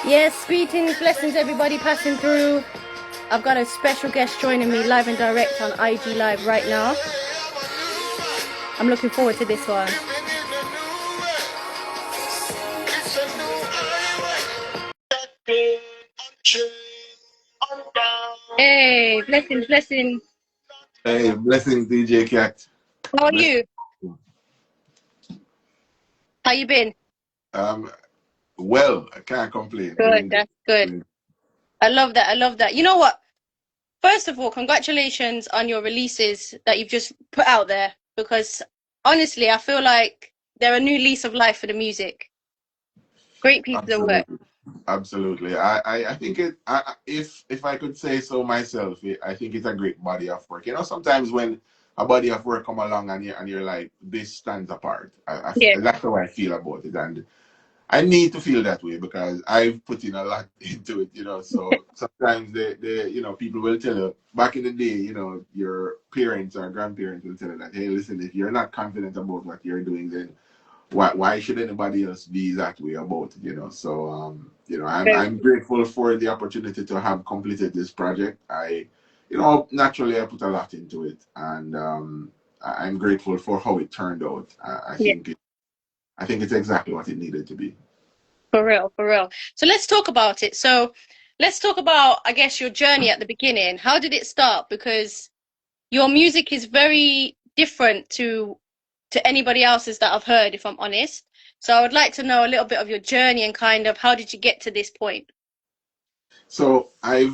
Yes, greetings, blessings, everybody passing through. I've got a special guest joining me live and direct on IG Live right now. I'm looking forward to this one. Hey, blessings, blessings. Hey, blessings, DJKat. How are Blessings. you? How you been? Um, well, I can't complain. Good, Doing good. that's good. Doing- I love that. I love that. You know what? First of all, congratulations on your releases that you've just put out there because honestly, I feel like they're a new lease of life for the music. Great pieces of work. Absolutely, absolutely. I think if I could say so myself, I think it's a great body of work. You know, sometimes when a body of work come along and you're like, this stands apart. Yeah, That's how I feel about it, and I need to feel that way because I've put in a lot into it, you know. So sometimes people will tell you back in the day, you know, your parents or grandparents will tell you that, hey, listen, if you're not confident about what you're doing, then why should anybody else be that way about it, you know? So very I'm grateful for the opportunity to have completed this project. Naturally I put a lot into it, and I'm grateful for how it turned out. yeah, I think it's exactly what it needed to be. for real, for real. So let's talk about it. So let's talk about, I guess, your journey at the beginning. How did it start? Because your music is very different to anybody else's that I've heard, if I'm honest. So I would like to know a little bit of your journey and kind of how did you get to this point? So I've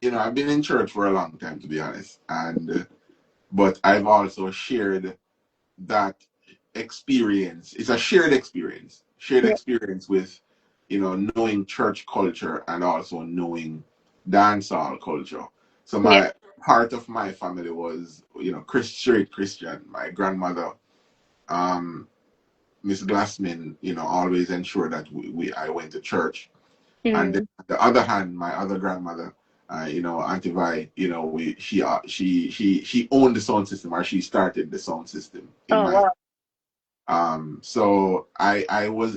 been in church for a long time, to be honest, and but I've also shared that experience. It's a shared Yeah, experience with, knowing church culture and also knowing dancehall culture. So yeah, my part of my family was, straight Christian. My grandmother, um, Miss Glassman, always ensured that I went to church. And then mm. on the other hand, my other grandmother, Auntie Vi, she owned the sound system, or she started the sound system in Oh my. wow. So I was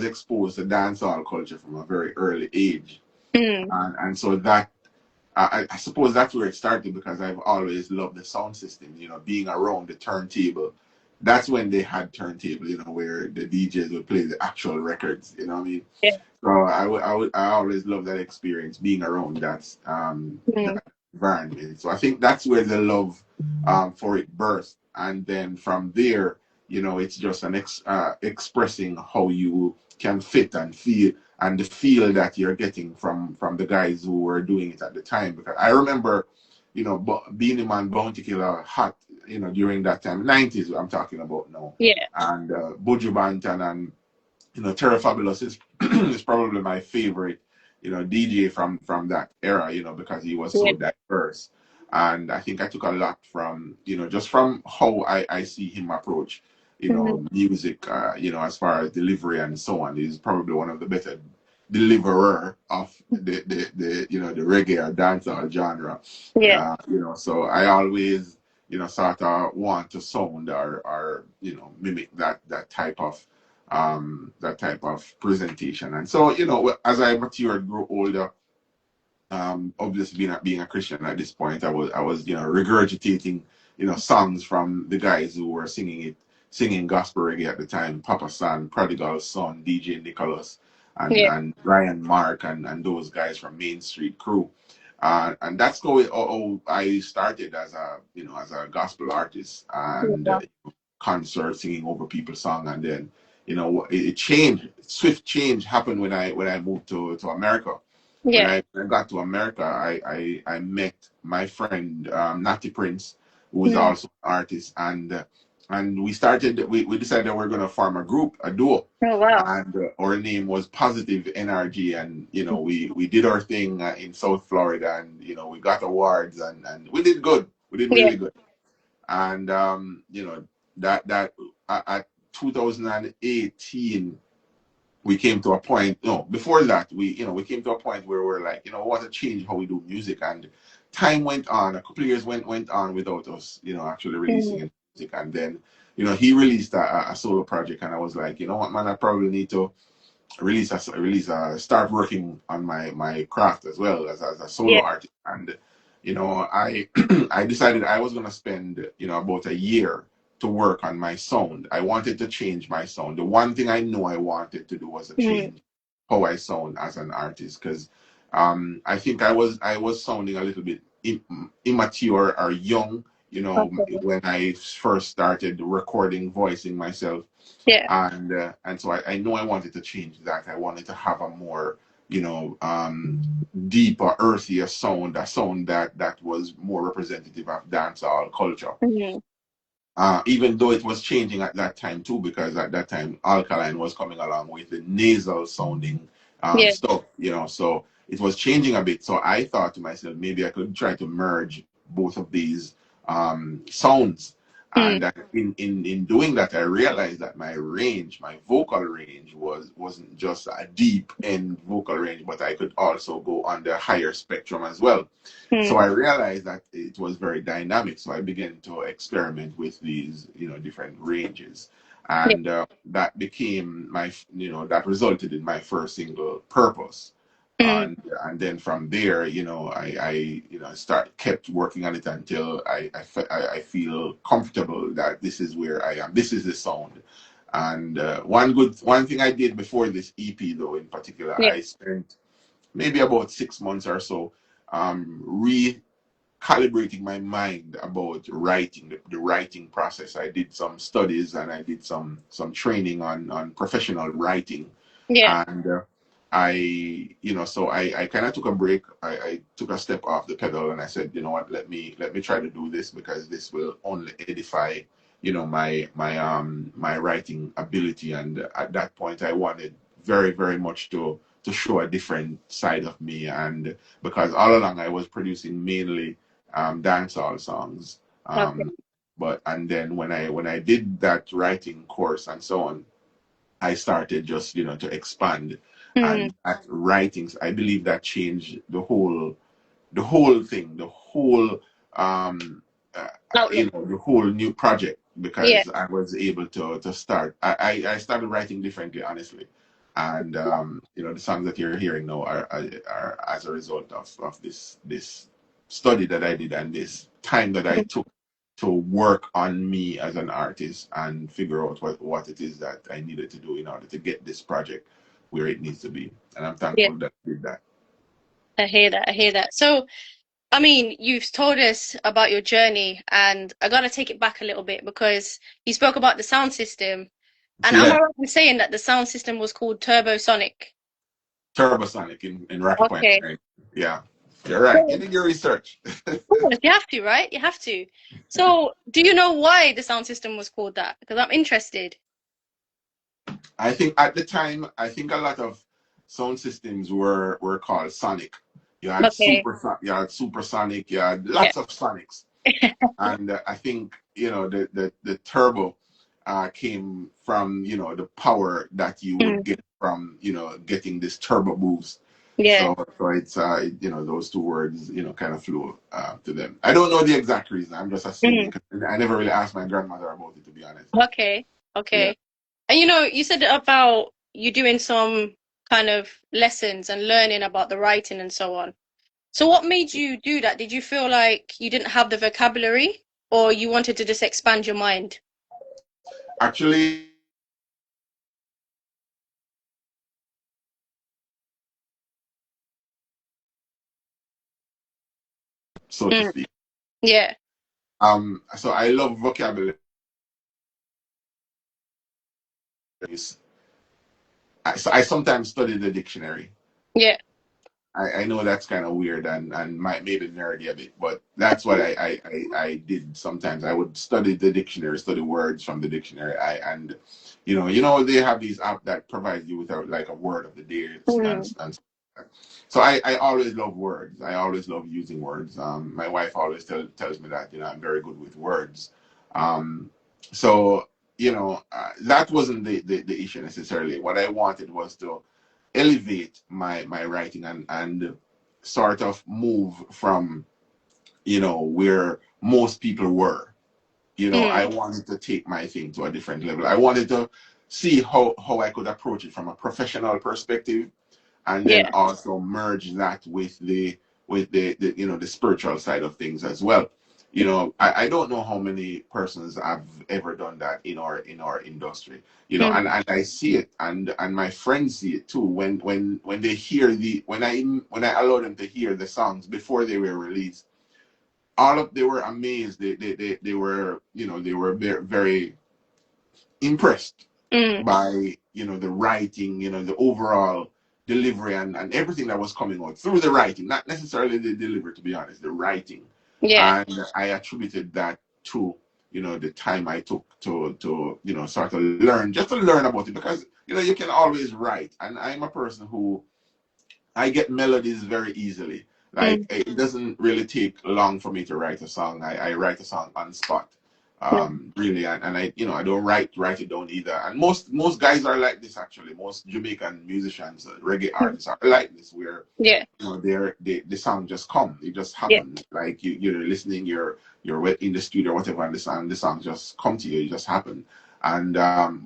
exposed to dancehall culture from a very early age, Mm. and so that I suppose that's where it started because I've always loved the sound system. You know, being around the turntable. That's when they had turntable, where the DJs would play the actual records. You know what I mean? Yeah. So I always love that experience being around Mm. that environment. So I think that's where the love for it burst, and then from there, it's just expressing how you can fit and feel, and the feel that you're getting from the guys who were doing it at the time. Because I remember, being in Man Bounty Killer hot, during that time, 90s. I'm talking about now, Yeah. and Buju Banton and Terra Fabulous is is probably my favorite, DJ from that era, because he was Yeah. so diverse. And I think I took a lot from, just from how I see him approach, Mm. music, as far as delivery and so on. He's probably one of the better deliverer of the reggae or dancehall genre. Yeah. So I always, sort of want to sound or mimic that type of presentation. And so, as I matured, grew older, obviously being a Christian at this point, I was regurgitating, songs from the guys who were singing gospel reggae at the time, Papa San, Prodigal Son, DJ Nicholas, and Yeah. Ryan Mark, and those guys from Main Street Crew. And that's how I started as a gospel artist, and Yeah. concert singing over people's song, and then it changed. Swift change happened when I moved to America. When Yeah. I got to America, I met my friend, Natty Prince, who is Mm. also an artist, and we decided that we're going to form a group, a duo, Oh wow. and our name was Positive NRG. And we did our thing in South Florida, and we got awards, and we did good. We did Yeah. really good. And that at 2018, we came to a point. No, before that, we came to a point where we're like, we want to change how we do music. And time went on. A couple of years went on without us, actually releasing Mm. any music. And then he released a solo project, and I was like, you know what, man, I probably need to start working on my craft as well as a solo Yeah. artist. And I I decided I was gonna spend about a year to work on my sound. I wanted to change my sound. The one thing I knew I wanted to do was to Mm. change how I sound as an artist, because I think I was sounding a little bit immature or young, Okay. when I first started recording, voicing myself. Yeah. And so I know I wanted to change that. I wanted to have a more, deeper, earthier sound, a sound that was more representative of dancehall culture. Mm. Even though it was changing at that time too, because at that time Alkaline was coming along with the nasal sounding Yeah. stuff, so it was changing a bit. So I thought to myself, maybe I could try to merge both of these sounds. Mm. And in doing that, I realized that my vocal range wasn't just a deep end vocal range, but I could also go on the higher spectrum as well. So Mm. I realized that it was very dynamic. So I began to experiment with these, different ranges, Yeah. and that became that resulted in my first single, "Purpose." Mm. And then from there, I kept working on it until I feel comfortable that this is where I am. This is the sound. And one thing I did before this EP, though, in particular, Yeah. I spent maybe about 6 months or so recalibrating my mind about writing, the writing process. I did some studies and I did some training on professional writing. Yeah. And so I kind of took a break. I took a step off the pedal and I said, you know what, let me try to do this, because this will only edify my writing ability. And at that point I wanted very, very much to show a different side of me. And because all along I was producing mainly dancehall songs. Okay. And then when I did that writing course and so on, I started just to expand. Mm. And at writings, I believe that changed the whole thing, the whole Outlook. the whole new project, Yeah. because I was able to start. I started writing differently, honestly. And the songs that you're hearing now are as a result of this study that I did, and this time that I Mm. took to work on me as an artist and figure out what it is that I needed to do in order to get this project where it needs to be. And I'm Yeah. thankful that I did that. I hear that. I hear that. So, I mean, you've told us about your journey, and I gotta take it back a little bit because you spoke about the sound system. And am I Yeah, right in saying that the sound system was called Turbosonic? Turbosonic in Rocky Point, Okay. right? Yeah, you're right. You So, did your research. of course, you have to, right? You have to. So, do you know why the sound system was called that? Because I'm interested. I think at the time, I think a lot of sound systems were called sonic. Okay. You had supersonic, you had Yeah. lots of sonics. And I think the turbo came from the power that you would Mm. get from getting this turbo boost. Yeah. So it's those two words kind of flew to them. I don't know the exact reason. I'm just assuming, Mm. 'cause I never really asked my grandmother about it, to be honest. Okay. Yeah. Okay. And you said about you doing some kind of lessons and learning about the writing and so on. So what made you do that? Did you feel like you didn't have the vocabulary or you wanted to just expand your mind? Actually, so to Mm. speak. Yeah. So I love vocabulary. I sometimes study the dictionary. Yeah. I know that's kind of weird and might maybe nerdy a bit, but that's what I did sometimes. I would study the dictionary, study words from the dictionary. And they have these apps that provide you with like a word of the day, Mm. and so I always love words. I always love using words. My wife always tells me that I'm very good with words. So that wasn't the issue necessarily. What I wanted was to elevate my writing and sort of move from where most people were. I Mm. wanted to take my thing to a different level. I wanted to see how I could approach it from a professional perspective, and then Yeah. also merge that with the you know, the spiritual side of things as well. You know, I don't know how many persons have ever done that in our industry. You know, Mm. and I see it, and my friends see it too. When they hear when I allow them to hear the songs before they were released, all of they were amazed. They were, you know, they were very, very impressed Mm. by, you know, the writing, you know, the overall delivery, and everything that was coming out through the writing, not necessarily the delivery, to be honest, the writing. Yeah. And I attributed that to, you know, the time I took to you know, sort of learn, just to learn about it, because, you know, you can always write, and I'm a person who, I get melodies very easily. Like, Mm. it doesn't really take long for me to write a song. I write a song on spot, No. really, and I, you know, I don't write it down either. And most guys are like this actually. Most Jamaican musicians, reggae Mm. artists are like this, where, Yeah. you know, the song just come, it just Yeah. happens. Like, you're listening, you're in the studio or whatever, and the song just come to you, it just happen. And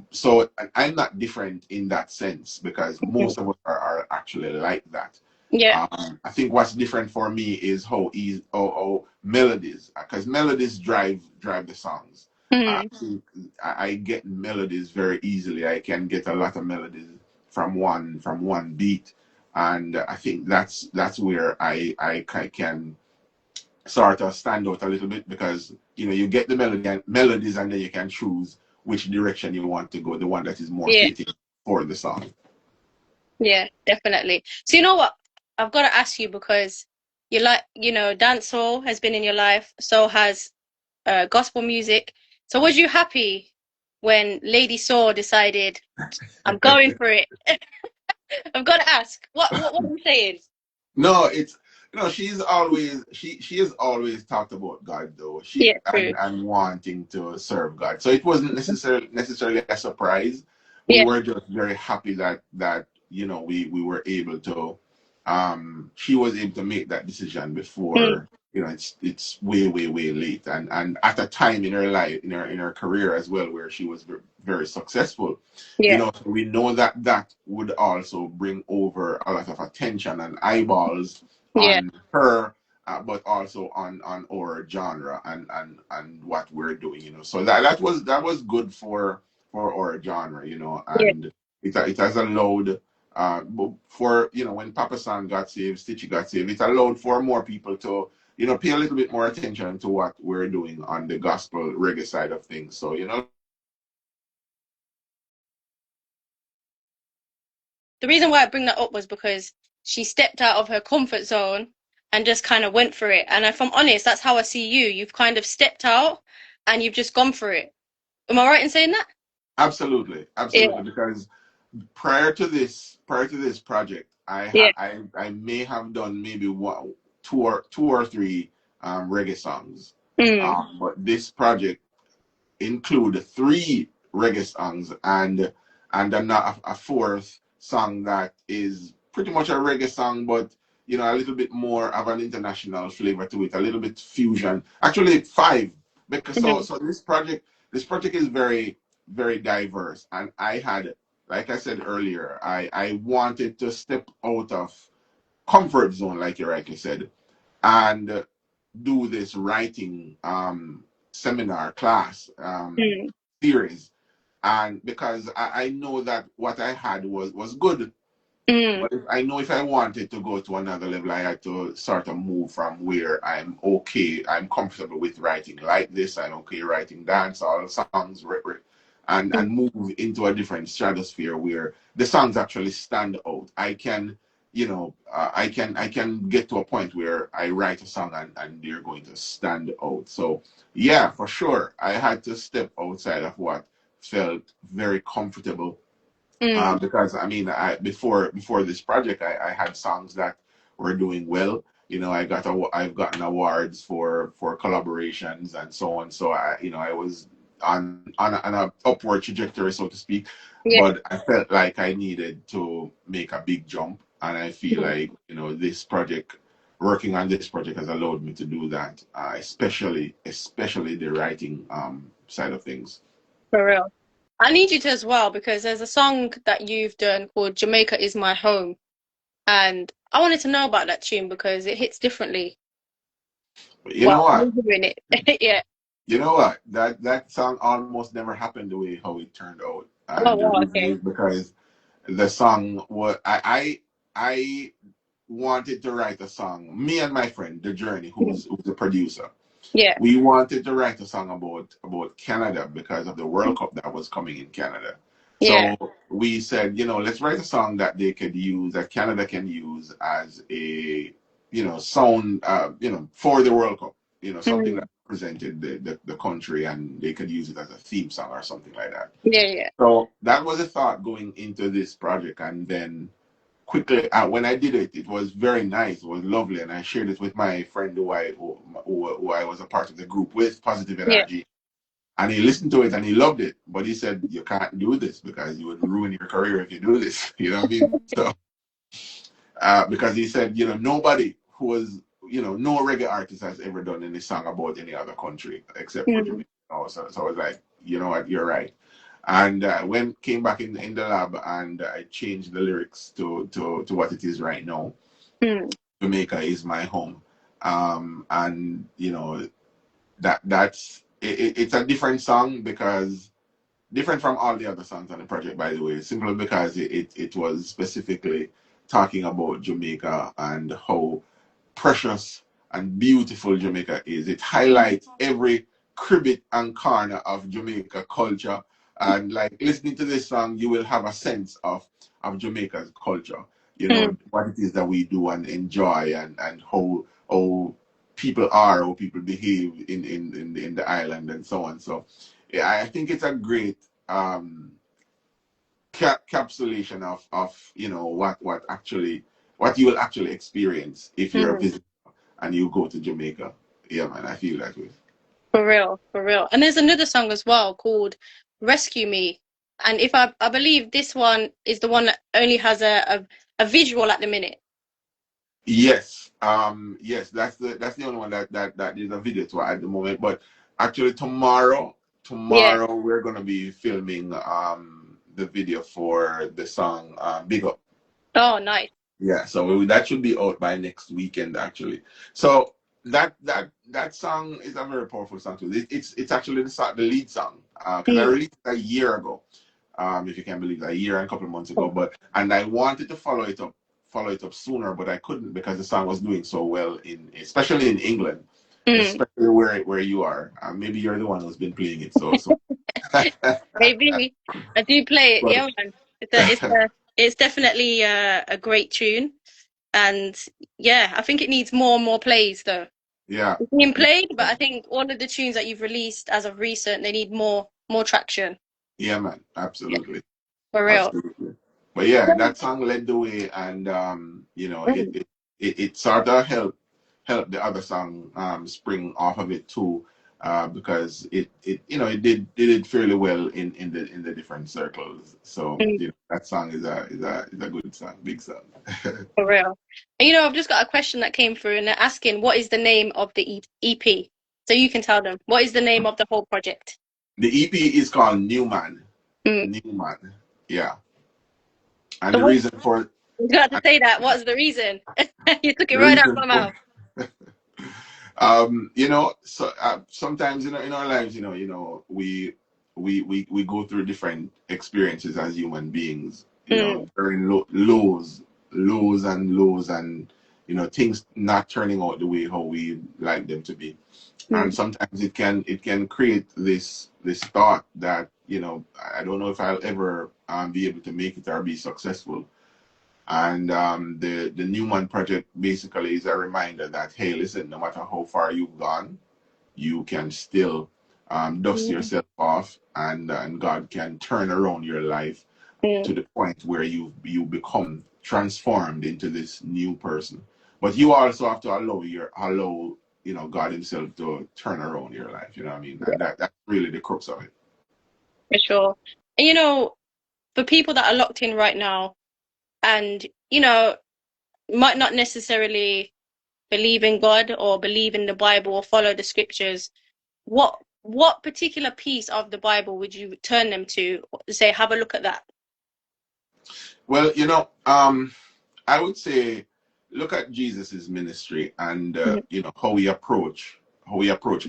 so I'm not different in that sense, because Mm. most of us are actually like that. Yeah. I think what's different for me is how easy, how melodies, because melodies drive the songs. I Mm. think I get melodies very easily. I can get a lot of melodies from one beat, and I think that's where I can sort of stand out a little bit, because, you know, you get the melodies, and then you can choose which direction you want to go, the one that is more Yeah. fitting for the song. Yeah. Definitely. So you know what? I've got to ask you because you like, you know, dancehall has been in your life, so has gospel music. So was you happy when Lady Saw decided I'm going for it? I've got to ask. What are you saying? No, it's, you know, she has always talked about God, though, she Yeah. True. and wanting to serve God. So it wasn't necessarily a surprise. We Yeah. were just very happy that, you know, we were able to, she was able to make that decision Mm. before, you know, it's way late, and at a time in her life, in her career as well, where she was very successful. You Yeah. know, so we know that that would also bring over a lot of attention and eyeballs Yeah. on her, but also on our genre, and what we're doing. You know, so that was good for our genre. You know, Yeah. and it has allowed. For, you know, when Papa San got saved, Stitchy got saved, it allowed for more people to, you know, pay a little bit more attention to what we're doing on the gospel reggae side of things. So, you know, The reason why I bring that up was because she stepped out of her comfort zone and just kind of went for it. And if I'm honest, that's how I see you. You've kind of stepped out and you've just gone for it. Am I right in saying that? absolutely, absolutely, Yeah. because prior to this project, Yeah. I may have done maybe two or three reggae songs, Mm. but this project include three reggae songs, and then a fourth song that is pretty much a reggae song, but, you know, a little bit more of an international flavor to it, a little bit fusion. Actually, five, because Mm. so this project is very diverse, and I had, like I said earlier, I wanted to step out of comfort zone, like you rightly said, and do this writing seminar class Mm. series. And because I know that what I had was good, Mm. but I know if I wanted to go to another level, I had to sort of move from where I'm comfortable with writing like this, I'm okay writing dancehall songs, and Mm. move into a different stratosphere where the songs actually stand out. I can, you know, I can get to a point where I write a song, and they're going to stand out. So yeah, for sure, I had to step outside of what felt very comfortable, Mm. because I mean, before this project, I had songs that were doing well. You know, I've gotten awards for collaborations and so on. So I was on a upward trajectory, so to speak. Yeah. But I felt like I needed to make a big jump, and I feel Mm. like, you know, working on this project has allowed me to do that, especially the writing side of things. For real. I need you to as well because there's a song that you've done called Jamaica is My Home. And I wanted to know about that tune because it hits differently. You know Well, what? me doing it. Yeah. You know what? That song almost never happened the way how it turned out, Oh, and the wow, reason okay. is because the song was I wanted to write a song. Me and my friend, The Journey, Mhm. who's the producer, Yeah. we wanted to write a song about Canada because of the World Cup that was coming in Canada. Yeah. So we said, let's write a song that they could use, that Canada can use as a, sound, for the World Cup. Something Mm. that represented the country, and they could use it as a theme song or something like that. Yeah, yeah. So that was a thought going into this project, and then quickly when I did it, it was very nice. It was lovely, and I shared it with my friend who I was a part of the group with, Positive Yeah. Energy, and he listened to it and he loved it. But he said, "You can't do this because you would ruin your career if you do this." You know what I mean? So because he said, nobody who was, no reggae artist has ever done any song about any other country except for Mm. Jamaica. So I was like, you know what, you're right. And when came back in the lab, and I changed the lyrics to what it is right now. Mm. Jamaica is my home, and it's a different song, because different from all the other songs on the project, by the way, simply because it was specifically talking about Jamaica and how precious and beautiful Jamaica is. It highlights every cribbit and corner of Jamaica culture. And like listening to this song, you will have a sense of Jamaica's culture. Mm. What it is that we do and enjoy, and how people are, how people behave in the island, and so on. So yeah, I think it's a great um capsulation of what you will actually experience if you're a Mm. visitor and you go to Jamaica. Yeah, man, I feel that way. For real, for real. And there's another song as well called Rescue Me. And if I believe this one is the one that only has a visual at the minute. Yes, yes, that's the only one that is a video to at the moment. But actually, Yeah. tomorrow we're gonna be filming the video for the song Big Up. Oh, nice. Yeah, so that should be out by next weekend, actually. So that song is a very powerful song too. It's actually the lead song, because I Mm. released it a year ago. If you can believe that, a year and a couple of months ago. And I wanted to follow it up sooner, but I couldn't because the song was doing so well especially in England, Mm. especially where you are. Maybe you're the one who's been playing it. So, Maybe I do play it. but Yeah, man. It's definitely a great tune. And yeah, I think it needs more and more plays though. yeah, It's being played, but I think all of the tunes that you've released as of recent, they need more traction. yeah, man, Yeah, absolutely. for real. Absolutely. But yeah, that song led the way, and Mm. it sort of helped the other song spring off of it too, because it did fairly well in the different circles. So Mm. that song is a good song, big song. For real. And I've just got a question that came through and they're asking what is the name of the EP? So you can tell them what is the name of the whole project? The EP is called NewMan. Mm. NewMan, yeah. And So the what, reason for you got to say that. What's the reason? You took it the right out of reason my for mouth. so sometimes in our lives, we go through different experiences as human beings. Mm. Very lows and lows, and things not turning out the way how we like them to be. And Mm. sometimes it can create this thought that I don't know if I'll ever be able to make it or be successful. And the Newman project basically is a reminder that, hey, listen, no matter how far you've gone, you can still dust Mm. yourself off, and God can turn around your life Mm. to the point where you become transformed into this new person. But you also have to allow God Himself to turn around your life. You know what I mean? And Yeah, that's really the crux of it. for sure. And for people that are locked in right now and might not necessarily believe in God or believe in the Bible or follow the scriptures, what what particular piece of the Bible would you turn them to, say, have a look at that? Well, I would say look at Jesus's ministry and Mhm. how he approach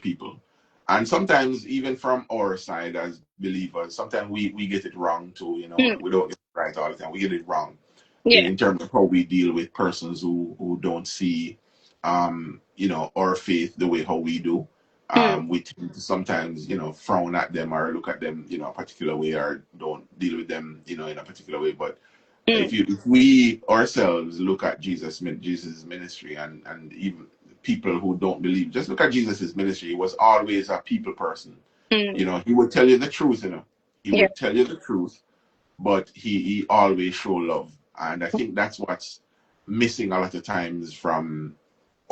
people. And sometimes even from our side as believers, sometimes we get it wrong too. Mm. We don't get it right all the time. We get it wrong Yeah. in terms of how we deal with persons who don't see our faith the way how we do. Mm. We tend to sometimes, frown at them or look at them, a particular way, or don't deal with them, in a particular way. But Mm. if we ourselves look at Jesus' ministry, and even people who don't believe, just look at Jesus' ministry. He was always a people person. Mm. He would tell you the truth. He Yeah. would tell you the truth, but he always show love. And I think that's what's missing a lot of times from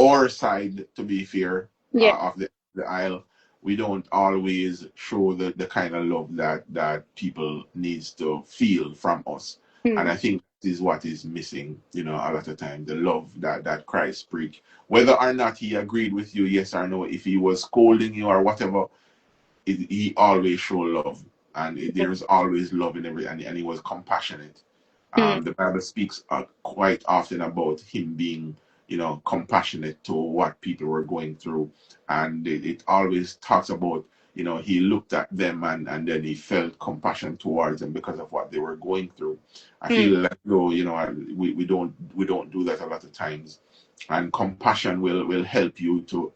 our side, to be fair, Yeah. of the aisle. We don't always show the kind of love that people needs to feel from us. And Mm. I think this is what is missing, a lot of time, the love that Christ preached. Whether or not he agreed with you, yes or no, if he was scolding you or whatever, he always showed love. And there's always love in and he was compassionate. Mm. The Bible speaks quite often about him being, compassionate to what people were going through, and it always talks about, he looked at them and then he felt compassion towards them because of what they were going through. I Mm. feel like though, we don't do that a lot of times, and compassion will help you to,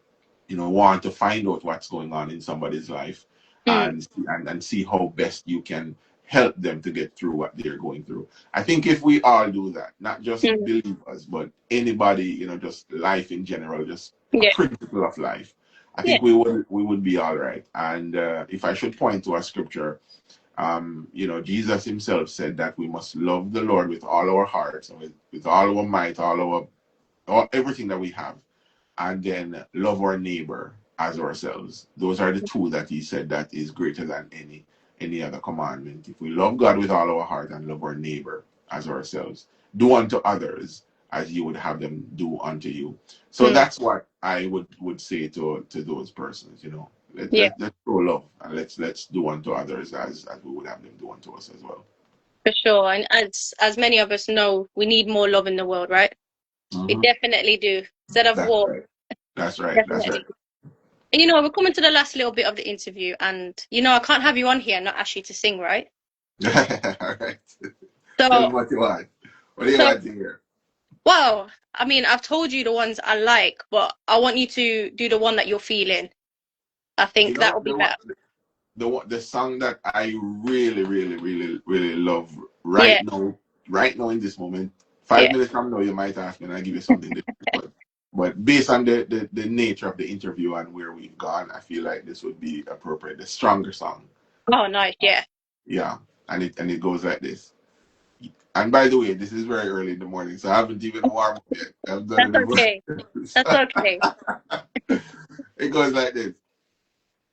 want to find out what's going on in somebody's life, Mm. and see how best you can help them to get through what they're going through. I think if we all do that, not just Mm. believers, but anybody, just life in general, just a Yeah. principle of life, I Yeah. think we would be all right. And if I should point to a scripture, Jesus himself said that we must love the Lord with all our hearts and with all our might, everything that we have, and then love our neighbor as ourselves. Those are the two that he said that is greater than any other commandment. If we love God with all our heart and love our neighbor as ourselves, do unto others as you would have them do unto you. So Mm. that's what I would say to those persons. Yeah. Let's show love, and let's do unto others as we would have them do unto us as well. For sure. And as many of us know, we need more love in the world, right? We Hmm. definitely do. Instead of That's war, right. That's right. That's right. definitely. And we're coming to the last little bit of the interview, and I can't have you on here and not ask you to sing, right? All right. Tell me So, what you want. What do you so want to hear? well, I mean, I've told you the ones I like, but I want you to do the one that you're feeling. I You think that know would be the one, better. the song that I really, really, really, really love Yeah, right now in this moment. yeah. 5 minutes from now, you might ask me, and I give you something different. But based on the nature of the interview and where we've gone, I feel like this would be appropriate. The stronger song, Oh, nice. Yeah, yeah, and it goes like this. And by the way, this is very early in the morning, so I haven't even warmed up yet. I've done that's it before. okay. That's okay. It goes like this.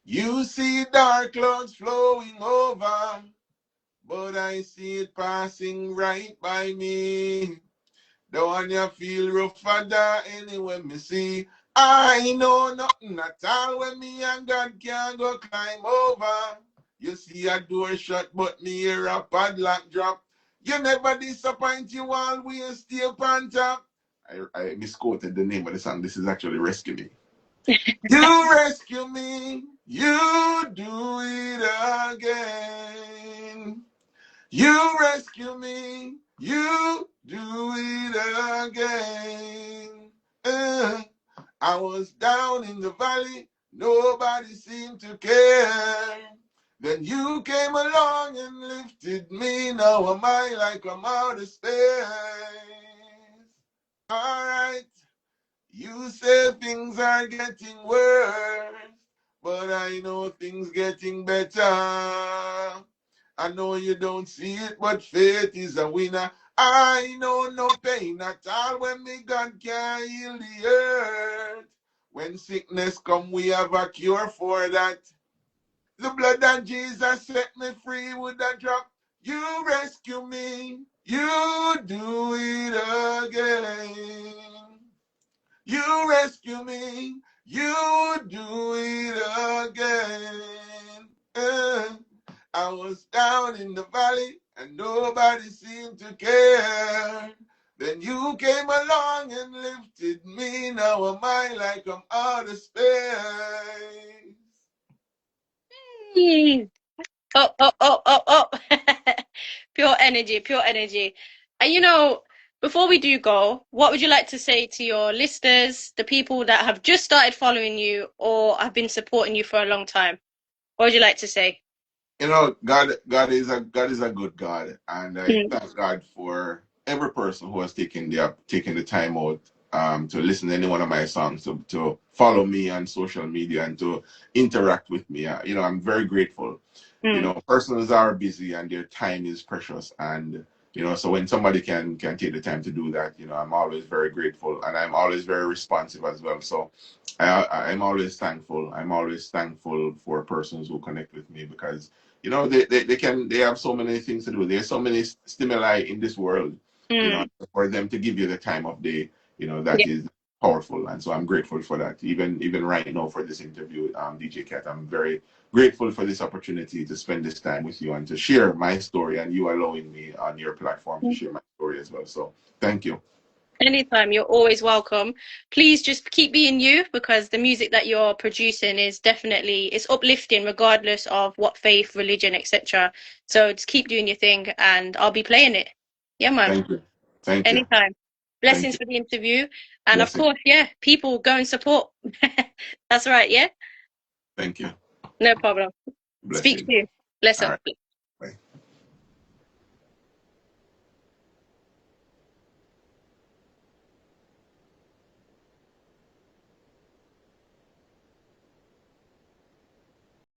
You see dark clouds flowing over, but I see it passing right by me. The one you feel rougher than anywhere me see. I know nothing at all when me and God can go climb over. You see a door shut, but me hear a padlock drop. You never disappoint, you always stay on top. I misquoted the name of the song. This is actually Rescue Me. You rescue me, you do it again. You rescue me, you do it again. I was down in the valley, nobody seemed to care. Then you came along and lifted me, now am I like I'm out of stairs. All right. You say things are getting worse, but I know things getting better. I know you don't see it, but faith is a winner. I know no pain at all when me God can heal the earth. When sickness come, we have a cure for that. The blood of Jesus set me free with a drop. You rescue me, you do it again. You rescue me, You do it again. I was down in the valley and nobody seemed to care. Then you came along and lifted me. Now am I like I'm out of space. Yay. Oh, oh, oh, oh, oh. Pure energy, pure energy. And before we do go, what would you like to say to your listeners, the people that have just started following you or have been supporting you for a long time? What would you like to say? God is a good God, and I Mm, thank God for every person who has taken the time out to listen to any one of my songs, to follow me on social media, and to interact with me. I'm very grateful. mm, Persons are busy and their time is precious, and so when somebody can take the time to do that, I'm always very grateful, and I'm always very responsive as well. So I'm always thankful. I'm always thankful for persons who connect with me, because they have so many things to do. There's so many stimuli in this world, mm. for them to give you the time of day, that Yeah. is powerful. And so I'm grateful for that. Even right now for this interview, DJ Kat, I'm very grateful for this opportunity to spend this time with you and to share my story, and you allowing me on your platform to share my story as well. So thank you. Anytime, you're always welcome. Please just keep being you, because the music that you're producing is definitely it's uplifting regardless of what faith, religion, etc. So just keep doing your thing and I'll be playing it. Yeah, man. Thank you. Thank you. Anytime. Thank Blessings you. for the interview. And of Blessing. course, yeah, people go and support. That's right, yeah? Thank you. No problem. Speak Blessing. soon. Bless All up. right.